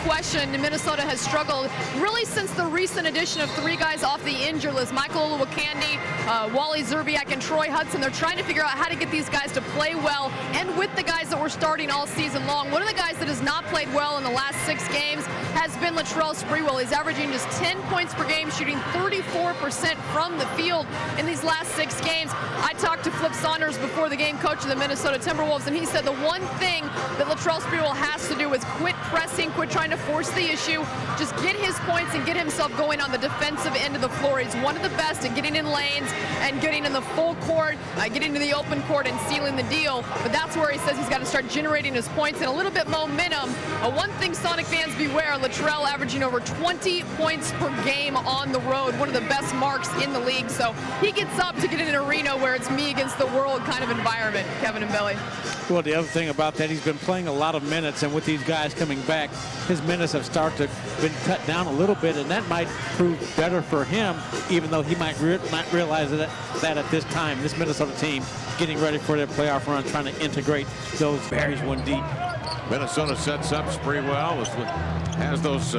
question, Minnesota has struggled really since the recent addition of 3 guys off the injury list. Michael Oluwakandi, Wally Zerbiak, and Troy Hudson. They're trying to figure out how to get these guys to play well, and with the guys that were starting all season long. One of the guys that has not played well in the last 6 games has been Latrell Sprewell. He's averaging just 10 points per game, shooting 34% from the field in these last 6 games. I talked to Flip Saunders before the game, coach of the Minnesota Timberwolves, and he said the one thing that Latrell Sprewell has to do is quit pressing, quit trying to force the issue, just get his points and get himself going on the defensive end of the floor. He's one of the best at getting in lanes and getting in the full court, getting to the open court and sealing the deal. But that's where he says he's got to start generating his points and a little bit momentum. One thing, Sonic fans, beware, Latrell averaging over 20 points per game on the road, one of the best marks in the league. So he gets up to get in an arena where it's me against the world kind of environment, Kevin and Billy. Well, the other thing about that, he's been playing a lot of minutes, and with these guys coming back, his minutes have started to been cut down a little bit, and that might prove better for him, even though he might not realize that at this time, this Minnesota team getting ready for their playoff run, trying to integrate those Barry's one deep. Minnesota sets up Sprewell, has those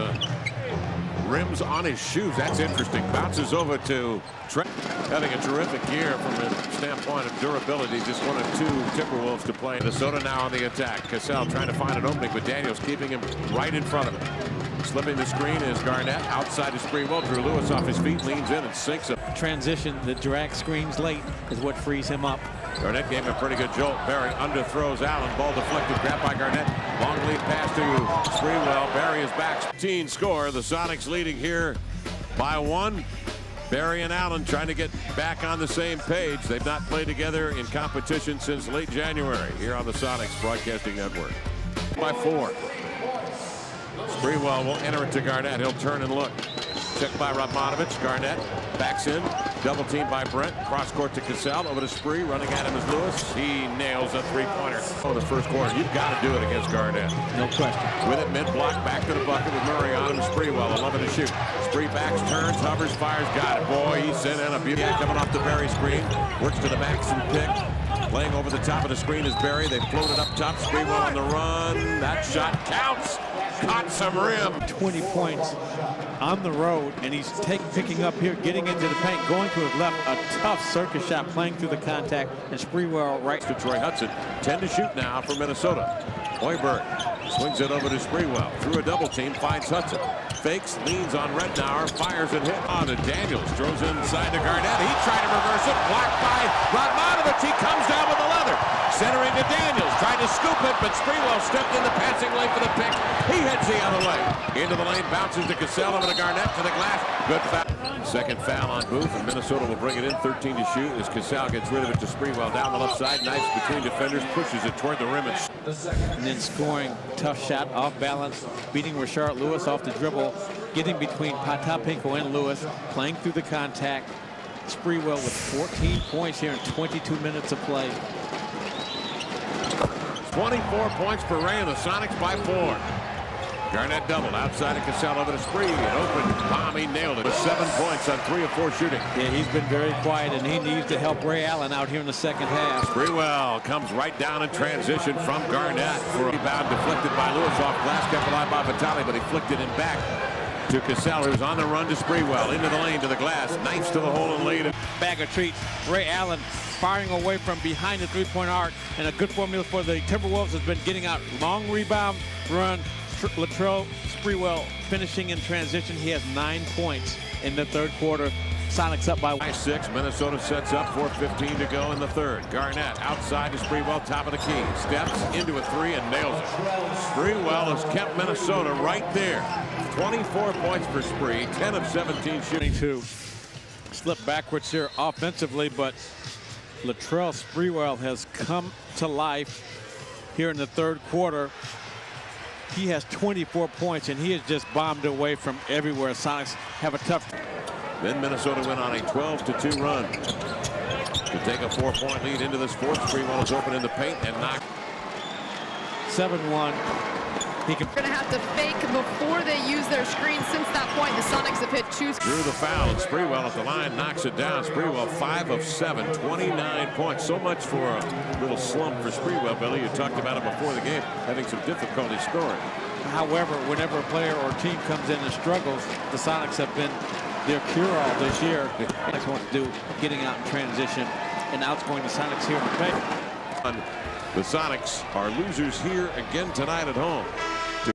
rims on his shoes. That's interesting. Bounces over to Trent. Having a terrific year from the standpoint of durability. Just one of 2 Timberwolves to play. Minnesota now on the attack. Cassell trying to find an opening, but Daniels keeping him right in front of him. Slipping the screen is Garnett. Outside to Sprewell. Drew Lewis off his feet, leans in and sinks it. Transition, the drag screens late is what frees him up. Garnett gave him a pretty good jolt. Barry underthrows Allen. Ball deflected. Grabbed by Garnett. Long lead pass to Sprewell. Barry is back. 15 score. The Sonics leading here by 1. Barry and Allen trying to get back on the same page. They've not played together in competition since late January here on the Sonics Broadcasting Network. By 4. Sprewell will enter it to Garnett. He'll turn and look. Checked by Radmanovich. Garnett backs in. Double team by Brent. Cross court to Cassell. Over to Spree. Running at him is Lewis. He nails a 3-pointer. Oh, the first quarter. You've got to do it against Garnett. No question. With it mid-block. Back to the bucket with Murray on him. Sprewell 11 to shoot. Spree backs, turns, hovers, fires. Got it. Boy, he sent in a beauty. Coming off the Barry screen. Works to the Maxson pick. Playing over the top of the screen is Barry. They floated up top. Sprewell on the run. That shot counts. Caught some rim. 20 points on the road, and he's picking up here, getting into the paint, going to his left. A tough circus shot, playing through the contact, and Sprewell right to Troy Hudson. 10 to shoot now for Minnesota. Hoiberg swings it over to Sprewell. Through a double team, finds Hudson. Fakes, leans on Rednauer, fires and hit on to Daniels. Throws inside to Garnett. He tried to reverse it. Blocked by Radmanovich. He comes down with the leather. Centering to Daniels. Tried to scoop it, but Sprewell stepped in the passing lane for the pick. He heads the other way. Into the lane, bounces to Cassell, over to Garnett, to the glass. Good foul. Second foul on Booth, and Minnesota will bring it in. 13 to shoot as Cassell gets rid of it to Sprewell. Down the left side, nice between defenders, pushes it toward the rim. And then scoring, tough shot, off balance, beating Rashard Lewis off the dribble, getting between Potapinko and Lewis, playing through the contact. Sprewell with 14 points here in 22 minutes of play. 24 points per Ray, and the Sonics by 4. Garnett doubled outside of Cassell over to Spree. An open bomb, he nailed it. With 7 points on 3 of 4 shooting. Yeah, he's been very quiet, and he needs to help Ray Allen out here in the second half. Sprewell comes right down in transition from Garnett for a rebound deflected by Lewis off glass, kept alive by Vitale, but he flicked it in back to Cassell, who's on the run to Sprewell. Into the lane to the glass, knifes to the hole and lead. Bag of treats. Ray Allen firing away from behind the three-point arc, and a good formula for the Timberwolves has been getting out long rebound run. Latrell Sprewell finishing in transition. He has 9 points in the third quarter. Sonics up by 6. Minnesota sets up, 4:15 to go in the third. Garnett outside to Sprewell, top of the key. Steps into a 3 and nails it. Sprewell has kept Minnesota right there. 24 points for Spree, 10 of 17 shooting. Slip backwards here offensively, but Latrell Sprewell has come to life here in the third quarter. He has 24 points, and he has just bombed away from everywhere. Sonics have a tough. Then Minnesota went on a 12-2 run to take a 4-point lead into this fourth. Sprewell is open in the paint and knocked. 7-1. He can. Going to have to fake before they use their screen. Since that point, the Sonics have hit 2. Drew the foul, and Sprewell at the line knocks it down. Sprewell 5 of 7, 29 points. So much for a little slump for Sprewell, Billy. You talked about it before the game, having some difficulty scoring. However, whenever a player or team comes in and struggles, the Sonics have been their cure-all this year. That's what to do, getting out in transition and outscoring the Sonics here in the paint. The Sonics are losers here again tonight at home.